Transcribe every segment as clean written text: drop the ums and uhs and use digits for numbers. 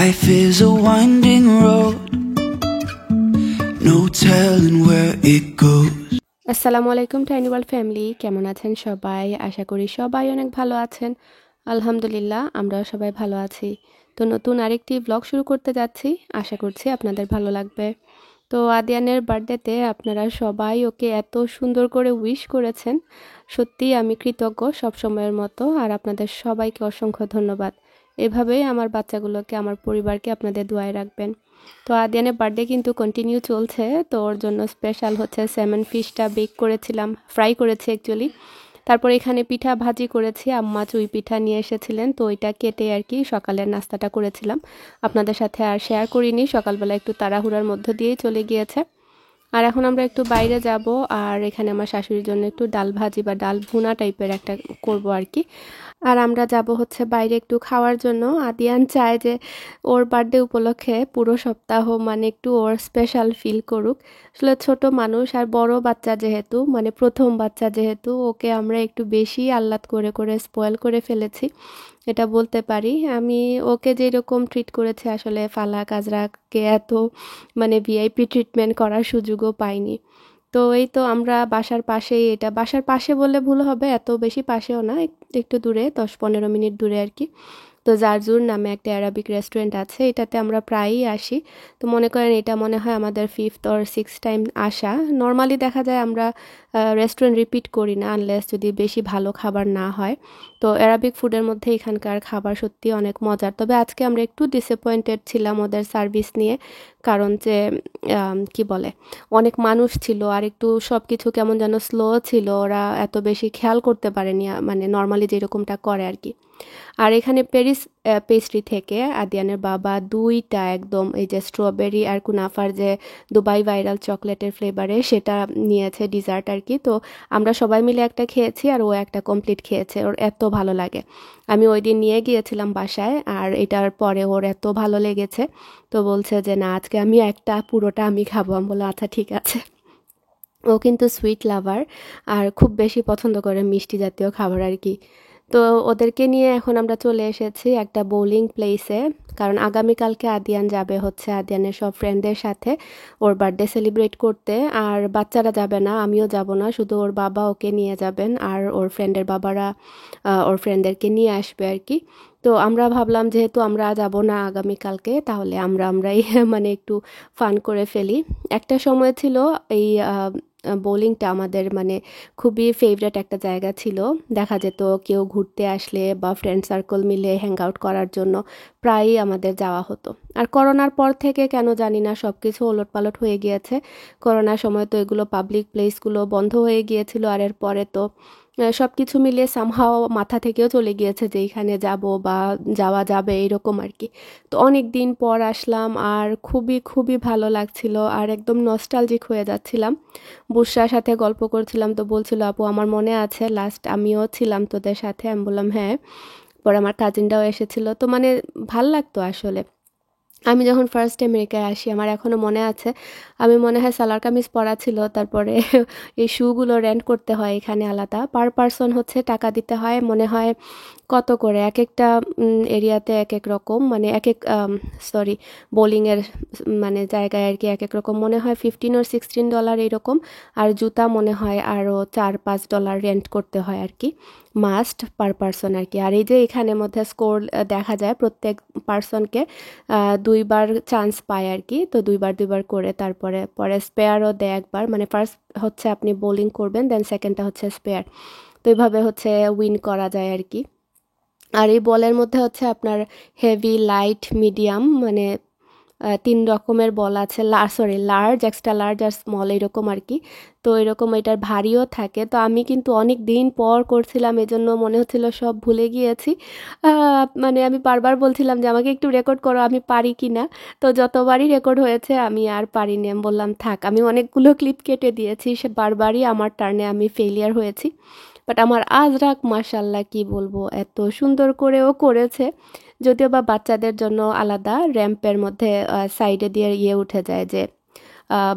Life is a winding road, no telling where it goes. আসসালামু আলাইকুম tiny world family, কেমন আছেন সবাই? আশা করি সবাই অনেক ভালো আছেন। আলহামদুলিল্লাহ, আমরাও সবাই ভালো আছি। তো নতুন আরেকটি ব্লগ শুরু করতে যাচ্ছি, আশা করছি আপনাদের ভালো লাগবে। তো আদিয়ানের বার্থডেতে আপনারা সবাই ওকে এত সুন্দর করে উইশ করেছেন, সত্যিই আমি কৃতজ্ঞ সবসময়ের মতো। আর আপনাদের সবাইকে অসংখ্য ধন্যবাদ। এভাবেই আমার বাচ্চাগুলোকে, আমার পরিবারকে আপনাদের দোয়ায় রাখবেন। তো আদিয়ানের বার্থডে কিন্তু কন্টিনিউ চলছে। তো ওর জন্য স্পেশাল হচ্ছে স্যামন ফিশটা বেক করেছিলাম, ফ্রাই করেছি অ্যাকচুয়ালি। তারপর এখানে পিঠা ভাজি করেছি, আম্মা চুই পিঠা নিয়ে এসেছিলেন, তো ওইটা কেটে আর কি সকালের নাস্তাটা করেছিলাম। আপনাদের সাথে আর শেয়ার করিনি, সকালবেলা একটু তাড়াহুড়ার মধ্য দিয়েই চলে গিয়েছে। আর এখন আমরা একটু বাইরে যাব, আর এখানে আমার শাশুড়ির জন্য একটু ডাল ভাজি বা ডাল ভুনা টাইপের একটা করব আর কি। আর আমরা যাব হচ্ছে বাইরে একটু খাওয়ার জন্য। আদিয়ান চায় যে ওর বার্থডে উপলক্ষে পুরো সপ্তাহ মানে একটু ওর স্পেশাল ফিল করুক। আসলে ছোট মানুষ আর বড় বাচ্চা যেহেতু, মানে প্রথম বাচ্চা যেহেতু, ওকে আমরা একটু বেশি আহ্লাদ করে করে স্পয়েল করে ফেলেছি, এটা বলতে পারি। আমি ওকে যেরকম ট্রিট করেছি, আসলে ফালাক আজরাকে এত মানে ভিআইপি ট্রিটমেন্ট করার সুযোগও পাইনি। তো এই তো আমরা বাসার পাশেই, এটা বাসার পাশে বললে ভুল হবে, এত বেশি পাশেও না, একটু দূরে 10-15 মিনিট দূরে আর কি। তো জারজুর নামে একটা অ্যারাবিক রেস্টুরেন্ট আছে, এটাতে আমরা প্রায়ই আসি। তো মনে করেন এটা মনে হয় আমাদের 5th or 6th টাইম আসা। নর্মালি দেখা যায় আমরা রেস্টুরেন্ট রিপিট করি না, আনলেস যদি বেশি ভালো খাবার না হয়। তো অ্যারাবিক ফুডের মধ্যে এখানকার খাবার সত্যি অনেক মজার। তবে আজকে আমরা একটু ডিসঅ্যাপয়েন্টেড ছিলাম ওদের সার্ভিস নিয়ে, কারণ যে কি বলে, অনেক মানুষ ছিল আর একটু সব কিছু কেমন যেন স্লো ছিল, ওরা এত বেশি খেয়াল করতে পারেনি, মানে নর্মালি যেরকমটা করে আর কি। আর এখানে প্যারিস পেস্ট্রি থেকে আদিয়ানের বাবা 2টা একদম এই যে স্ট্রবেরি আর কুনাফার যে দুবাই ভাইরাল চকলেটের ফ্লেভারে, সেটা নিয়েছে ডিজার্ট আর কি। তো আমরা সবাই মিলে একটা খেয়েছি আর ও একটা কমপ্লিট খেয়েছে, ওর এত ভালো লাগে। আমি ওই দিন নিয়ে গিয়েছিলাম বাসায়, আর এটার পরে ওর এত ভালো লেগেছে, তো বলছে যে না, আজকে আমি একটা পুরোটা আমি খাবো। আমি বললাম আচ্ছা ঠিক আছে। ও কিন্তু সুইট লাভার, আর খুব বেশি পছন্দ করে মিষ্টি জাতীয় খাবার আর কি। তো ওদেরকে নিয়ে এখন আমরা চলে এসেছি একটা বোলিং প্লেসে, কারণ আগামীকালকে আদিয়ান যাবে হচ্ছে আদিয়ানের সব ফ্রেন্ডদের সাথে ওর বার্থডে সেলিব্রেট করতে। আর বাচ্চারা যাবে না, আমিও যাব না, শুধু ওর বাবা ওকে নিয়ে যাবেন, আর ওর ফ্রেন্ডের বাবারা ওর ফ্রেন্ডদেরকে নিয়ে আসবে আর কি। তো আমরা ভাবলাম যেহেতু আমরা যাব না আগামীকালকে, তাহলে আমরাই মানে একটু ফান করে ফেলি। একটা সময় ছিল এই বোলিংটা আমাদের মানে খুবই ফেভারেট একটা জায়গা ছিল। দেখা যেত কেউ ঘুরতে আসলে বা ফ্রেন্ড সার্কেল মিলে হ্যাং আউট করার জন্য প্রায়ই আমাদের যাওয়া হতো। আর করোনার পর থেকে কেন জানি না সব কিছু ওলটপালট হয়ে গিয়েছে। করোনার সময় তো এগুলো পাবলিক প্লেসগুলো বন্ধ হয়ে গিয়েছিল, আর এর পরে তো সব কিছু মিলিয়ে সামহাও মাথা থেকেও চলে গিয়েছে যে এখানে যাব বা যাওয়া যাবে এরকম আর কি। তো অনেক দিন পর আসলাম, আর খুবই খুবই ভালো লাগছিল, আর একদম নস্টালজিক হয়ে যাচ্ছিলাম। বুশরার সাথে গল্প করছিলাম, তো বলছিল আপু আমার মনে আছে লাস্ট আমিও ছিলাম তোদের সাথে। আমি বললাম হ্যাঁ। পরে আমার কাজিনটাও এসেছিল, তো মানে ভাল লাগতো আসলে। আমি যখন ফার্স্ট আমেরিকায় আসি, আমার এখনও মনে আছে, আমি মনে হয় সালোয়ার কামিজ পরা ছিল, তারপরে এই শুগুলো রেন্ট করতে হয় এখানে আলাদা, পার পারসন হচ্ছে টাকা দিতে হয় মনে হয় কত করে, এক একটা এরিয়াতে এক এক রকম, মানে এক এক সরি বোলিংয়ের মানে জায়গায় আর কি এক এক রকম, মনে হয় $15 or $16 এরকম। আর জুতা মনে হয় আরও $4-5 রেন্ট করতে হয় আর কি, মাস্ট পার পারসন আর কি। আর এই যে এখানে মধ্যে স্কোর দেখা যায় প্রত্যেক পারসনকে 2বার চান্স পায় আর কি। তো দুইবার করে তারপরে পরে স্পেয়ারও দেয় একবার, মানে ফার্স্ট হচ্ছে আপনি বোলিং করবেন, দেন সেকেন্ডটা হচ্ছে স্পেয়ার। তো এইভাবে হচ্ছে উইন করা যায় আর কি। আর এই বলের মধ্যে হচ্ছে আপনার হেভি, লাইট, মিডিয়াম, মানে 3 রকমের বল আছে, লার্জ, এক্সট্রা লার্জ আর স্মল এরকম আর কি। তো এরকম এটার ভারীও থাকে। তো আমি কিন্তু অনেক দিন পর করছিলাম, এজন্য মনে হচ্ছিল সব ভুলে গিয়েছি। মানে আমি বারবার বলছিলাম যে আমাকে একটু রেকর্ড করো, আমি পারি কি না। তো যতবারই রেকর্ড হয়েছে আমি আর পারিনি, আমি বললাম থাক। আমি অনেকগুলো ক্লিপ কেটে দিয়েছি, সে বারবারই আমার টার্নে আমি ফেলিয়ার হয়েছি। বাট আমার আজরাক মাশাল্লাহ কি বলবো, এত সুন্দর করেও করেছে। যদিও বা বাচ্চাদের জন্য আলাদা র্যাম্পের মধ্যে সাইডে দিয়ে উঠে যায়, যে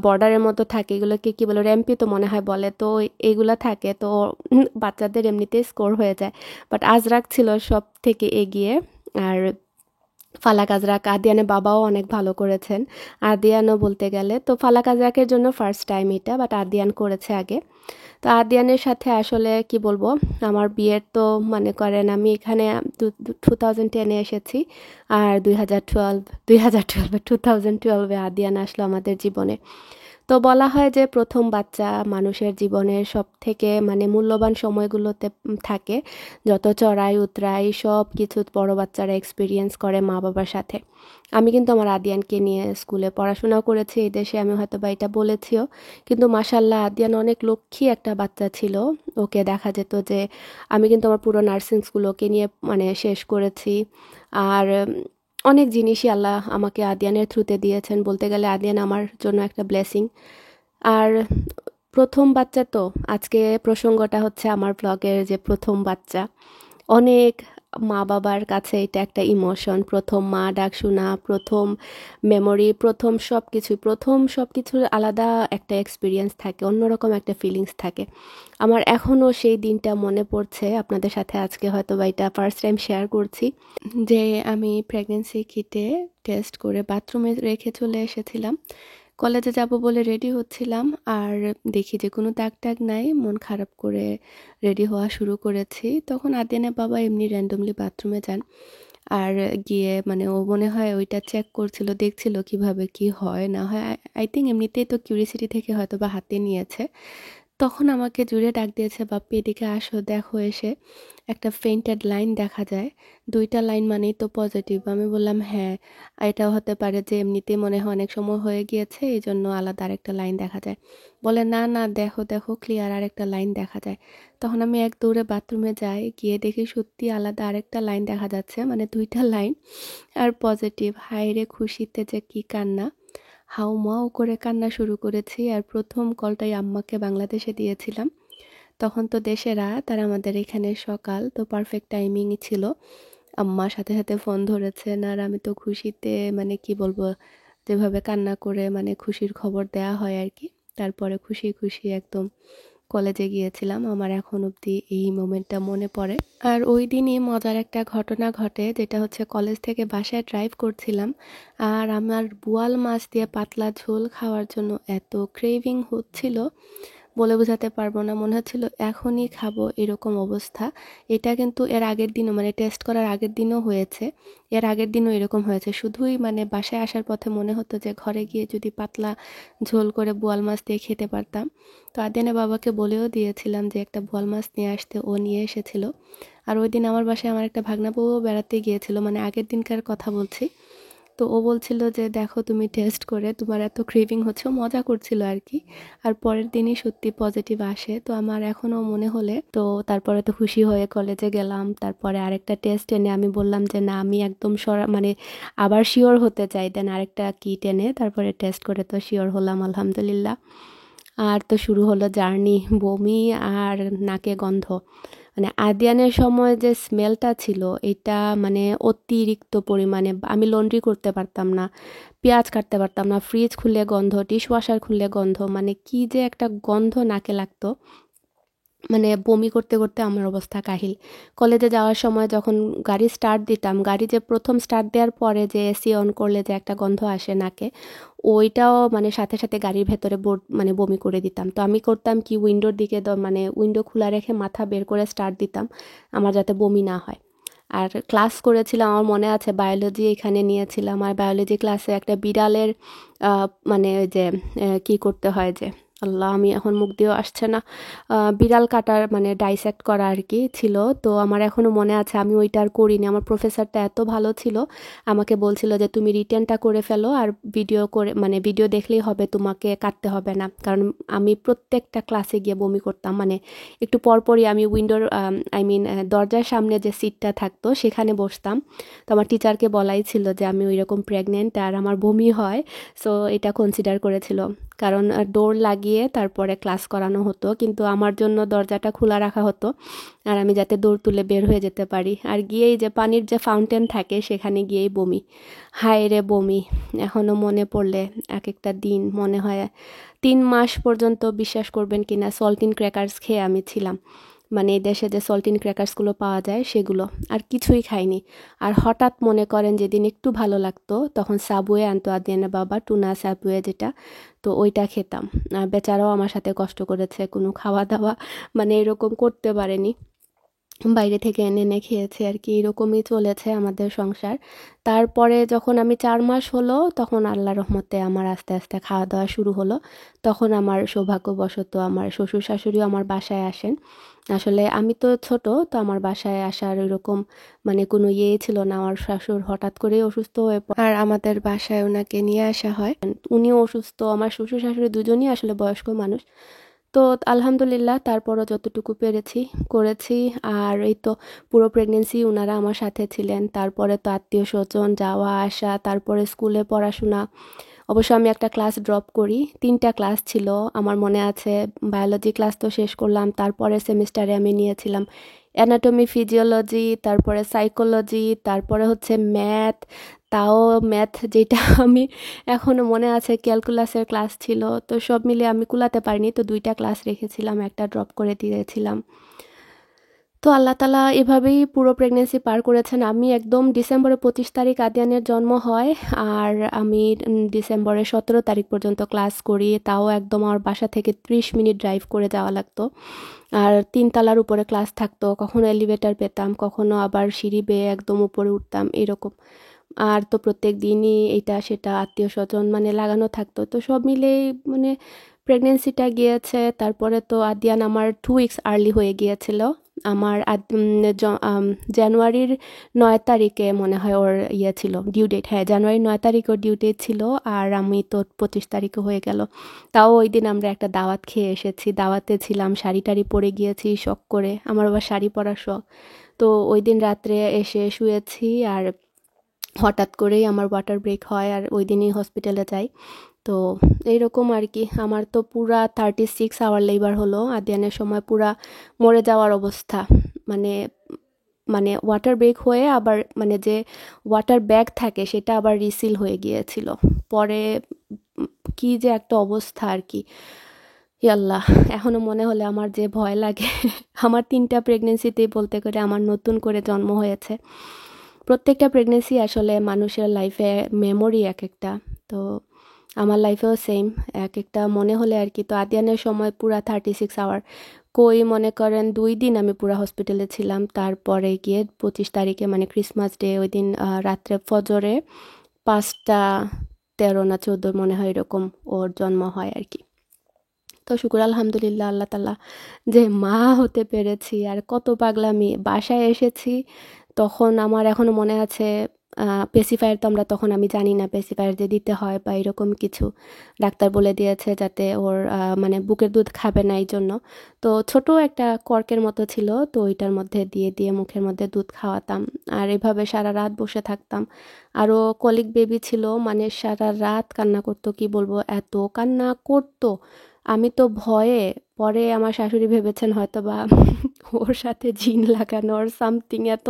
বর্ডারের মতো থাকে, এগুলোকে কি বলে, র্যাম্পই তো মনে হয় বলে, তো এইগুলা থাকে, তো বাচ্চাদের এমনিতেই স্কোর হয়ে যায়। বাট আজরাক ছিল সব থেকে এগিয়ে। আর ফালাক আজরাক, আদিয়ানের বাবাও অনেক ভালো করেছেন, আদিয়ানও বলতে গেলে। তো ফালাক আজরাকের জন্য ফার্স্ট টাইম এটা, বাট আদিয়ান করেছে আগে। তো আদিয়ানের সাথে আসলে কি বলবো, আমার বিয়ের তো মনে করেন আমি এখানে 2010-এ এসেছি, আর 2012-এ আদিয়ান আসলো আমাদের জীবনে। তো বলা হয় যে প্রথম বাচ্চা মানুষের জীবনের সব থেকে মানে মূল্যবান সময়গুলোতে থাকে, যত চড়াই উতরাই সব কিছু বড় বাচ্চারা এক্সপিরিয়েন্স করে মা বাবার সাথে। আমি কিন্তু আমার আদিয়ানকে নিয়ে স্কুলে পড়াশোনাও করেছি এই দেশে, আমি হয়তো বা এটা বলেছিও, কিন্তু মাশাল্লাহ আদিয়ান অনেক লক্ষ্মী একটা বাচ্চা ছিল। ওকে দেখা যেত যে আমি কিন্তু আমার পুরো নার্সিং স্কুল ওকে নিয়ে মানে শেষ করেছি। আর অনেক জিনিসই আল্লাহ আমাকে আদিয়ানের থ্রুতে দিয়েছেন, বলতে গেলে আদিয়ান আমার জন্য একটা ব্লেসিং। আর প্রথম বাচ্চা তো, আজকে প্রসঙ্গটা হচ্ছে আমার ব্লগের যে প্রথম বাচ্চা। অনেক মা বাবার কাছে এটা একটা ইমোশন, প্রথম মা ডাক শোনা, প্রথম মেমোরি, প্রথম সব কিছুর আলাদা একটা এক্সপিরিয়েন্স থাকে, অন্যরকম একটা ফিলিংস থাকে। আমার এখনও সেই দিনটা মনে পড়ছে, আপনাদের সাথে আজকে হয়তো বা এটা ফার্স্ট টাইম শেয়ার করছি, যে আমি প্রেগনেন্সি কিটে টেস্ট করে বাথরুমে রেখে চলে এসেছিলাম। কলেজে যাব বলে রেডি হচ্ছিলাম, আর দেখি যে কোনো দাগ টাগ নাই, মন খারাপ করে রেডি হওয়া শুরু করেছি। তখন আদিয়ানের বাবা এমনি র্যান্ডমলি বাথরুমে যান, আর গিয়ে মানে ও মনে হয় ওইটা চেক করছিল, দেখছিল কিভাবে কি হয় না হয়। আই থিঙ্ক এমনিতেই তো কিউরিসিটি থেকে হয়তো বা হাতে নিয়েছে। তখন আমাকে জুড়ে ডাক দিয়েছে, বাপ্পি এদিকে আসো, দেখো। এসে একটা ফেইন্টেড লাইন দেখা যায়, 2টা লাইন মানেই তো পজিটিভ। আমি বললাম হ্যাঁ, এটাও হতে পারে যে এমনিতেই মনে হয় অনেক সময় হয়ে গিয়েছে, এই জন্য আলাদা আরেকটা লাইন দেখা যায়। বলে না না, দেখো দেখো ক্লিয়ার আরেকটা লাইন দেখা যায়। তখন আমি এক দৌড়ে বাথরুমে যাই, গিয়ে দেখি সত্যি আলাদা আরেকটা লাইন দেখা যাচ্ছে, মানে 2টা লাইন আর পজিটিভ। হায়রে খুশিতে যে কি কান্না, হাউমাউ করে কান্না শুরু করেছি। আর প্রথম কলটাই আম্মাকে বাংলাদেশে দিয়েছিলাম, তখন তো দেশে রাত আর আমাদের এখানে সকাল, তো পারফেক্ট টাইমিংই ছিল। আম্মা সাথে সাথে ফোন ধরেছেন, আর আমি তো খুশিতে মানে কি বলবো, যেভাবে কান্না করে মানে খুশির খবর দেয়া হয় আর কি। তারপরে খুশি খুশি একদম কলেজে গিয়েছিলাম। আমার এখন অবধি এই মোমেন্টটা মনে পড়ে। আর ওই দিনই মজার একটা ঘটনা ঘটে, যেটা হচ্ছে কলেজ থেকে বাসায় ড্রাইভ করছিলাম, আর আমার বোয়াল মাছ দিয়ে পাতলা ঝোল খাওয়ার জন্য এত ক্রেভিং হচ্ছিল, বলে বোঝাতে পারবো না, মনে হচ্ছিল এখনই খাবো এরকম অবস্থা। এটা কিন্তু এর আগের দিনও মানে টেস্ট করার আগের দিনও হয়েছে, এর আগের দিনও এরকম হয়েছে। শুধুই মানে বাসায় আসার পথে মনে হতো যে ঘরে গিয়ে যদি পাতলা ঝোল করে বোয়াল মাছ দিয়ে খেতে পারতাম। তো আদিয়ানের বাবাকে বলেও দিয়েছিলাম যে একটা বোয়াল মাছ নিয়ে আসতে, ও নিয়ে এসেছিল। আর ওই দিন আমার বাসায় আমার একটা ভাগনা বউও বেড়াতে গিয়েছিল, মানে আগের দিনকার কথা বলছি। তো ও বলছিল যে দেখো তুমি টেস্ট করে তোমার এত ক্রেভিং হচ্ছে, ও মজা করছিল আর কি। আর পরের দিনই সত্যি পজিটিভ আসে, তো আমার এখনও মনে হলে তো তারপরে তো খুশি হয়ে কলেজে গেলাম। তারপরে আরেকটা টেস্ট এনে আমি বললাম যে না, আমি একদম মানে আবার শিওর হতে চাই, দেন আরেকটা কিট এনে তারপরে টেস্ট করে তো শিওর হলাম আলহামদুলিল্লাহ। আর তো শুরু হলো জার্নি, বমি আর নাকে গন্ধ। মানে আদিয়ানের সময় যে স্মেলটা ছিল এটা মানে অতিরিক্ত পরিমাণে, আমি লন্ড্রি করতে পারতাম না, পেঁয়াজ কাটতে পারতাম না, ফ্রিজ খুললে গন্ধ, ডিশওয়াশার খুললে গন্ধ, মানে কি যে একটা গন্ধ নাকে লাগতো, মানে বমি করতে করতে আমার অবস্থা কাহিল। কলেজে যাওয়ার সময় যখন গাড়ি স্টার্ট দিতাম, গাড়ি যে প্রথম স্টার্ট দেওয়ার পরে যে এসি অন করলে যে একটা গন্ধ আসে নাকে, ওইটাও মানে সাথে সাথে গাড়ির ভেতরে মানে বমি করে দিতাম। তো আমি করতাম কি, উইন্ডোর দিকে মানে উইন্ডো খোলা রেখে মাথা বের করে স্টার্ট দিতাম, আমার যাতে বমি না হয়। আর ক্লাস করেছিলাম, আমার মনে আছে বায়োলজি এখানে নিয়েছিলাম, আর বায়োলজি ক্লাসে একটা বিড়ালের মানে ওই যে কি করতে হয় যে, আল্লাহ আমি এখন মুখ দিয়েও আসছে না, বিড়াল কাটার মানে ডাইসেক্ট করা আর কি ছিল। তো আমার এখনও মনে আছে, আমি ওইটা আর করিনি। আমার প্রফেসরটা এত ভালো ছিল, আমাকে বলছিল যে তুমি রিটেনটা করে ফেলো, আর ভিডিও করে মানে ভিডিও দেখলেই হবে, তোমাকে কাটতে হবে না। কারণ আমি প্রত্যেকটা ক্লাসে গিয়ে বমি করতাম, মানে একটু পরপরই আমি উইন্ডোর দরজার সামনে যে সিটটা থাকতো সেখানে বসতাম। তো আমার টিচারকে বলাই ছিল যে আমি ওইরকম প্রেগনেন্ট আর আমার বমি হয়, সো এটা কনসিডার করেছিল। কারণ ডোর লাগিয়ে তারপরে ক্লাস করানো হতো, কিন্তু আমার জন্য দরজাটা খোলা রাখা হতো, আর আমি যাতে দৌড় তুলে বের হয়ে যেতে পারি। আর গিয়েই যে পানির যে ফাউন্টেন থাকে সেখানে গিয়েই বমি, হায় রে বমি। এখনও মনে পড়লে এক একটা দিন মনে হয়। 3 মাস পর্যন্ত বিশ্বাস করবেন কিনা সল্টিন ক্র্যাকার্স খেয়ে আমি ছিলাম, মানে এই দেশে যে সল্টিন ক্র্যাকার্সগুলো পাওয়া যায় সেগুলো, আর কিছুই খাইনি। আর হঠাৎ মনে করেন যেদিন একটু ভালো লাগতো তখন সাবওয়ে আনতো আদিয়ানের বাবা, টুনা সাবওয়ে যেটা, তো ওইটা খেতাম। বেচারাও আমার সাথে কষ্ট করেছে, কোনো খাওয়া দাওয়া মানে এরকম করতে পারেনি, বাইরে থেকে এনে এনে খেয়েছে আর কি। এরকমই চলেছে আমাদের সংসার। তারপরে যখন আমি 4 মাস হলো তখন আল্লাহর রহমতে আমার আস্তে আস্তে খাওয়া দাওয়া শুরু হলো। তখন আমার সৌভাগ্যবশত আমার শ্বশুর শাশুড়িও আমার বাসায় আসেন। আসলে আমি তো ছোট, তো আমার বাসায় আসার ওইরকম মানে কোনো ইয়েই ছিল না। আমার শাশুড় হঠাৎ করেই অসুস্থ হয়ে পড়ে আর আমাদের বাসায় ওনাকে নিয়ে আসা হয়। উনিও অসুস্থ, আমার শ্বশুর শাশুড়ি দুজনই আসলে বয়স্ক মানুষ। তো আলহামদুলিল্লাহ তারপরও যতটুকু পেরেছি করেছি। আর এই তো পুরো প্রেগনেন্সি উনারা আমার সাথে ছিলেন। তারপরে তো আত্মীয় স্বজন যাওয়া আসা, তারপরে স্কুলে পড়াশোনা। অবশ্য আমি একটা ক্লাস ড্রপ করি, 3টা ক্লাস ছিল আমার মনে আছে। বায়োলজি ক্লাস তো শেষ করলাম, তারপরে সেমিস্টারে আমি নিয়েছিলাম অ্যানাটমি, ফিজিওলজি, তারপরে সাইকোলজি, তারপরে হচ্ছে ম্যাথ। তাও ম্যাথ যেটা আমি এখনও মনে আছে ক্যালকুলাসের ক্লাস ছিল। তো সব মিলিয়ে আমি কুলাতে পারিনি, তো 2টা ক্লাস রেখেছিলাম, একটা ড্রপ করে দিয়েছিলাম। তো আল্লাহ তালা এভাবেই পুরো প্রেগনেন্সি পার করেছেন। আমি একদম ডিসেম্বরের 25 তারিখ আদিয়ানের জন্ম হয়, আর আমি ডিসেম্বরের 17 তারিখ পর্যন্ত ক্লাস করি। তাও একদম আমার বাসা থেকে 30 মিনিট ড্রাইভ করে যাওয়া লাগতো। আর 3 তলার উপরে ক্লাস থাকতো, কখনো এলিভেটর পেতাম, কখনো আবার সিঁড়ি বেয়ে একদম উপরে উঠতাম এরকম। আর তো প্রত্যেক দিনই এটা সেটা আত্মীয় স্বজন মানে লাগানো থাকতো। তো সব মিলেই মানে প্রেগনেন্সিটা গিয়েছে। তারপরে তো আদিয়ান আমার 2 উইকস আর্লি হয়ে গিয়েছিল। আমার জানুয়ারির 9 তারিখে মনে হয় ওর ইয়ে ছিল ডিউ ডেট। হ্যাঁ, জানুয়ারির 9 তারিখে ওর ডিউ ডেট ছিল, আর আমি তো 25 তারিখে হয়ে গেল। তাও ওই দিন আমরা একটা দাওয়াত খেয়ে এসেছি, দাওয়াতে ছিলাম, শাড়ি টাড়ি পরে গিয়েছি শখ করে, আমার আবার শাড়ি পরার শখ। তো ওই দিন রাত্রে এসে শুয়েছি, আর হঠাৎ করেই আমার ওয়াটার ব্রেক হয়, আর ওই দিনই হসপিটালে যাই। তো এইরকম আর কি। আমার তো পুরা 36 আওয়ার লেবার হলো আদিয়ানের সময়, পুরা মরে যাওয়ার অবস্থা। মানে মানে ওয়াটার ব্রেক হয়ে আবার মানে যে ওয়াটার ব্যাগ থাকে সেটা আবার রিসিল হয়ে গিয়েছিল পরে। কি যে একটা অবস্থা আর কি, আল্লাহ, এখনো মনে হলে আমার যে ভয় লাগে। আমার 3টা প্রেগনেন্সিতেই বলতে করে আমার নতুন করে জন্ম হয়েছে। প্রত্যেকটা প্রেগনেন্সি আসলে মানুষের লাইফে মেমোরি এক একটা। তো আমার লাইফেও সেম, এক একটা মনে হলে আর কি। তো আদিয়ানের সময় পুরা 36 আওয়ার কই মনে করেন 2 দিন আমি পুরা হসপিটালে ছিলাম। তারপরে গিয়ে 25 তারিখে মানে ক্রিসমাস ডে ওই দিন রাত্রে ফজরে 5টা 13 না 14 মনে হয় এরকম ওর জন্ম হয় আর কি। তো শুকুর আলহামদুলিল্লাহ আল্লাহ তালা যে মা হতে পেরেছি। আর কত পাগলামি, বাসায় এসেছি তখন আমার এখনও মনে আছে পেসিফায়ার তো আমরা তখন আমি জানি না পেসিফায়ার যে দিতে হয় বা এরকম কিছু, ডাক্তার বলে দিয়েছে যাতে ওর মানে বুকের দুধ খাবে না এই জন্য। তো ছোট একটা কর্কের মতো ছিল, তো ওইটার মধ্যে দিয়ে দিয়ে মুখের মধ্যে দুধ খাওয়াতাম, আর এভাবে সারা রাত বসে থাকতাম। আরও কলিগ বেবি ছিল, মানে সারা রাত কান্না করতো, কি বলবো এত কান্না করতো। আমি তো ভয়ে, পরে আমার শাশুড়ি ভেবেছেন হয়তো বা ওর সাথে জিন লাগানোর সামথিং, এত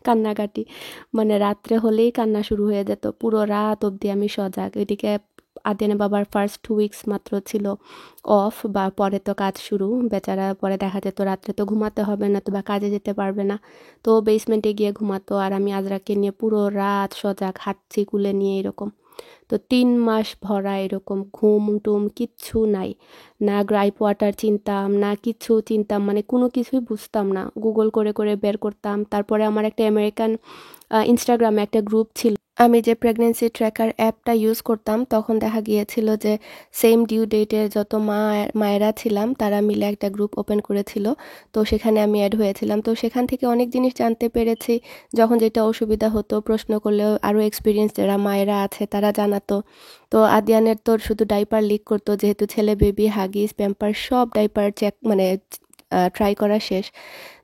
কান্নাকাটি। মানে রাত্রে হলেই কান্না শুরু হয়ে যেত, পুরো রাত অবধি আমি সজাগ। এদিকে আদিয়ানের বাবার ফার্স্ট 2 উইকস মাত্র ছিল অফ, বা পরে তো কাজ শুরু, বেচারা পরে দেখা যেত রাত্রে তো ঘুমাতে হবে না, তো বা কাজে যেতে পারবে না, তো বেসমেন্টে গিয়ে ঘুমাতো, আর আমি আজরাকে নিয়ে পুরো রাত সজাগ, হাঁটছি কুলে নিয়ে এরকম। তো 3 মাস ভরা এরকম ঘুম টুম কিচ্ছু নাই, না গ্রাইপ ওয়াটার চিনতাম না কিছু চিনতাম, মানে কোনো কিছুই বুঝতাম না, গুগল করে করে বের করতাম। তারপরে আমার একটা আমেরিকান ইনস্টাগ্রামে একটা গ্রুপ ছিল, আমি যে প্রেগনেন্সি ট্র্যাকার অ্যাপটা ইউজ করতাম তখন দেখা গিয়েছিল যে সেম ডিউ ডেটের যত মায়েরা ছিলাম তারা মিলে একটা গ্রুপ ওপেন করেছিল। তো সেখানে আমি অ্যাড হয়েছিলাম, তো সেখান থেকে অনেক জিনিস জানতে পেরেছি। যখন যেটা অসুবিধা হতো প্রশ্ন করলেও আরও এক্সপিরিয়েন্স যারা মায়েরা আছে তারা জানাতো। তো আদিয়ানের তোর শুধু ডাইপার লিক করতো, যেহেতু ছেলে বেবি, হাগিস প্যাম্পার সব ডাইপার চেক মানে ট্রাই করা শেষ।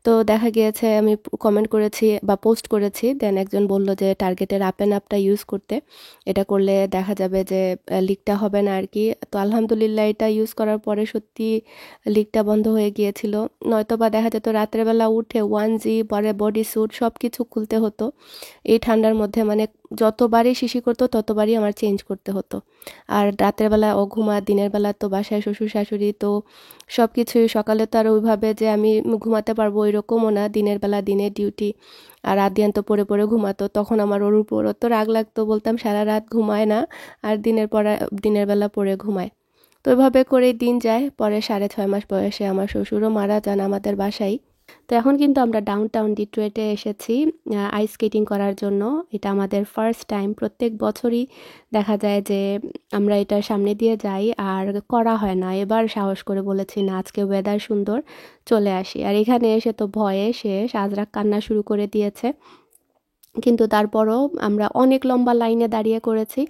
তো দেখা গিয়েছে আমি কমেন্ট করেছি বা পোস্ট করেছি, দেন একজন বলল যে টার্গেটের আপ অ্যান্ড আপটা ইউজ করতে, এটা করলে দেখা যাবে যে লিকটা হবে না আর কি। তো আলহামদুলিল্লাহ এটা ইউজ করার পরে সত্যি লিকটা বন্ধ হয়ে গিয়েছিল, নয়তো বা দেখা যেত রাত্রেবেলা উঠে 1G পরে বডি স্যুট সব কিছু খুলতে হতো এই ঠান্ডার মধ্যে, মানে যতবারই শিশি করতো ততবারই আমার চেঞ্জ করতে হতো। আর রাতের বেলা ও ঘুমা, দিনের বেলা তো বাসায় শ্বশুর শাশুড়ি, তো সব কিছুই সকালে তো আর ওইভাবে যে আমি ঘুমাতে পারবো ওইরকমও না, দিনের বেলা দিনে ডিউটি, আর আদিয়ান তো পড়ে পড়ে ঘুমাতো, তখন আমার ওর উপর অত রাগ লাগতো, বলতাম সারা রাত ঘুমায় না আর দিনের বেলা পড়ে ঘুমায়। তো ওইভাবে করেই দিন যায়। পরে 6.5 মাস বয়সে আমার শ্বশুরও মারা যান আমাদের বাসায়। তো এখন কিন্তু আমরা ডাউনটাউন ডিট্রয়েটে এসেছি আইস স্কেটিং করার জন্য। এটা আমাদের ফার্স্ট টাইম, প্রত্যেক বছরই দেখা যায় যে আমরা এটার সামনে দিয়ে যাই আর করা হয় না। এবার সাহস করে বলেছি না, আজকে ওয়েদার সুন্দর, চলে আসি। আর এখানে এসে তো ভয়ে শেষ, আজরাক কান্না শুরু করে দিয়েছে, কিন্তু তারপরও আমরা অনেক লম্বা লাইনে দাঁড়িয়ে করেছি।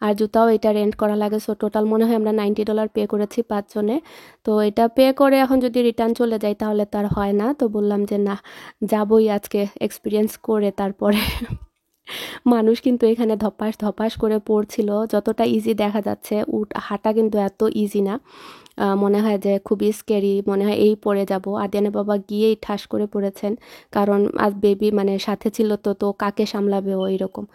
আর জুতাও এটা রেন্ট করা লাগে, সো টোটাল মনে হয় আমরা $90 পে করেছি 5 জনে। তো এটা পে করে এখন যদি রিটার্ন চলে যাই তাহলে তো আর হয় না, তো বললাম যে না, যাবই আজকে এক্সপিরিয়েন্স করে তারপরে। মানুষ কিন্তু এখানে ধপাস ধপাস করে পড়ছিল, যতটা ইজি দেখা যাচ্ছে হাঁটা কিন্তু এত ইজি না। মনে হয় যে খুবই স্ক্যারি, মনে হয় এই পড়ে যাব। আদিয়ানের বাবা গিয়েই ঠাস করে পড়েছেন, কারণ আজ বেবি মানে সাথে ছিল, তো তো কাকে সামলাবে ও এরকম।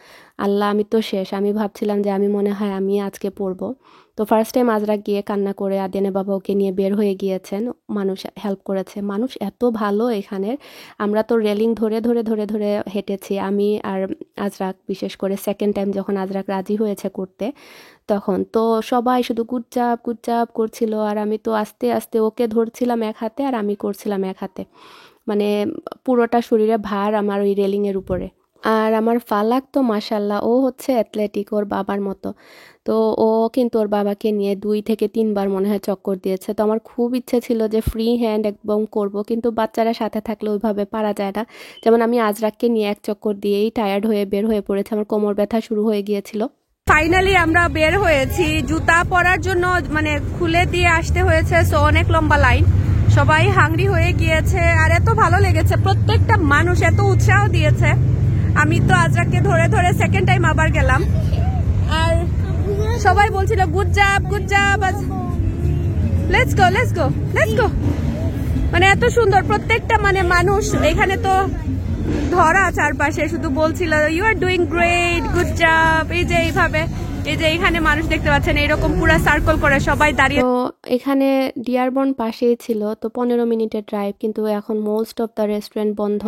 আল্লাহ, আমি তো শেষ। আমি ভাবছিলাম যে আমি মনে হয় আমি আজকে পড়বো। তো ফার্স্ট টাইম আজরাক গিয়ে কান্না করে আদিয়ানের বাবা ওকে নিয়ে বের হয়ে গিয়েছেন, মানুষ হেল্প করেছে। মানুষ এত ভালো এখানের, আমরা তো রেলিং ধরে ধরে ধরে ধরে হেঁটেছি, আমি আর আজরাক, বিশেষ করে সেকেন্ড টাইম যখন আজরাক রাজি হয়েছে করতে, তখন তো সবাই শুধু গুজ্জাপ গুজ্জাপ করছিল, আর আমি তো আস্তে আস্তে ওকে ধরছিলাম এক হাতে আর আমি করছিলাম এক হাতে, মানে পুরোটা শরীরে ভার আমার ওই রেলিংয়ের উপরে। আর আমার ফালাক তো মাশাল্লাহ, ও হচ্ছে অ্যাথলেটিক ওর বাবার মতো। তো ও কিন্তু ওর বাবাকে নিয়ে 2 থেকে 3 বার মনে হয় চক্কর দিয়েছে। তো আমার খুব ইচ্ছে ছিল যে ফ্রি হ্যান্ড একদম করব, কিন্তু বাচ্চারা সাথে থাকলে ওইভাবে পারা যায় না। যেমন আমি আজরাককে নিয়ে এক চক্কর দিয়েই টায়ার্ড হয়ে বের হয়ে পড়েছে, আমার কোমর ব্যথা শুরু হয়ে গিয়েছিল। ফাইনালি আমরা বের হয়েছি, জুতা পরার জন্য মানে খুলে দিয়ে আসতে হয়েছে, সো অনেক লম্বা লাইন, সবাই হাংরি হয়ে গিয়েছে। আর এত ভালো লেগেছে, প্রত্যেকটা মানুষ এত উৎসাহ দিয়েছে। আমি তো আজরাককে ধরে ধরে সেকেন্ড টাইম আবার গেলাম, আর সবাই বলছিল good job good job, let's go let's go let's go. মানে এত সুন্দর প্রত্যেকটা মানে মানুষ এখানে তো ধরা চারপাশে শুধু বলছিল you are doing great good job. এই যে এইভাবে, এই যে এখানে মানুষ দেখতে পাচ্ছেন এরকম পুরো সার্কেল করে সবাই দাঁড়িয়ে। তো এখানে ডিয়ারবর্ন পাশেই ছিল, তো 15 মিনিটের ড্রাইভ, কিন্তু এখন মোস্ট অফ দ্য রেস্টুরেন্ট বন্ধ,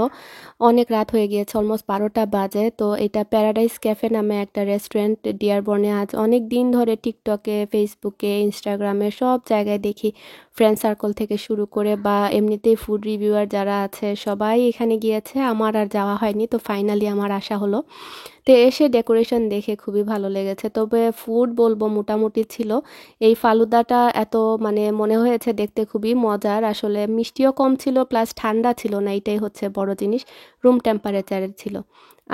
অনেক রাত হয়ে গিয়েছে, অলমোস্ট 12টা বাজে। তো এটা প্যারাডাইস ক্যাফে নামে একটা রেস্টুরেন্ট ডিয়ারবর্নে। আজ অনেক দিন ধরে টিকটকে, ফেসবুকে, ইনস্টাগ্রামে সব জায়গায় দেখি, ফ্রেন্ড সার্কেল থেকে শুরু করে বা এমনিতেই ফুড রিভিউয়ার যারা আছে সবাই এখানে গিয়েছে, আমার আর যাওয়া হয়নি। তো ফাইনালি আমার আসা হলো। তো এসে ডেকোরেশন দেখে খুবই ভালো লেগেছে, তবে ফুড বলবো মোটামুটি ছিল। এই ফালুদাটা এত মানে মনে হয়েছে দেখতে খুবই মজার, আসলে মিষ্টিও কম ছিল, প্লাস ঠান্ডা ছিল না, এটাই হচ্ছে বড় জিনিস, রুম টেম্পারেচারের ছিল।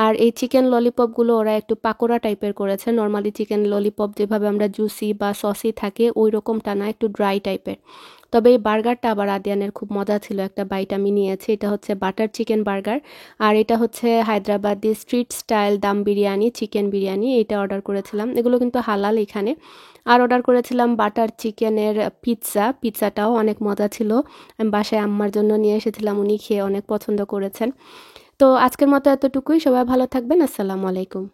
আর এই চিকেন ললিপপগুলো ওরা একটু পাকোড়া টাইপের করেছে, নর্মালি চিকেন ললিপপ যেভাবে আমরা জুসি বা সসি থাকে ওই রকমটা না, একটু ড্রাই টাইপের। তবে এই বার্গারটা আবার আদিয়ানের খুব মজা ছিল, একটা বাইট আমি নিয়েছি। এটা হচ্ছে বাটার চিকেন বার্গার, আর এটা হচ্ছে হায়দ্রাবাদি স্ট্রিট স্টাইল দাম বিরিয়ানি, চিকেন বিরিয়ানি, এটা অর্ডার করেছিলাম। এগুলো কিন্তু হালাল এখানে। আর অর্ডার করেছিলাম বাটার চিকেনের পিৎজাটাও অনেক মজা ছিল, আমি বাসায় আম্মার জন্য নিয়ে এসেছিলাম, উনি খেয়ে অনেক পছন্দ করেছেন। তো আজকের মতো এতটুকুই, সবাই ভালো থাকবেন, আসসালামু আলাইকুম।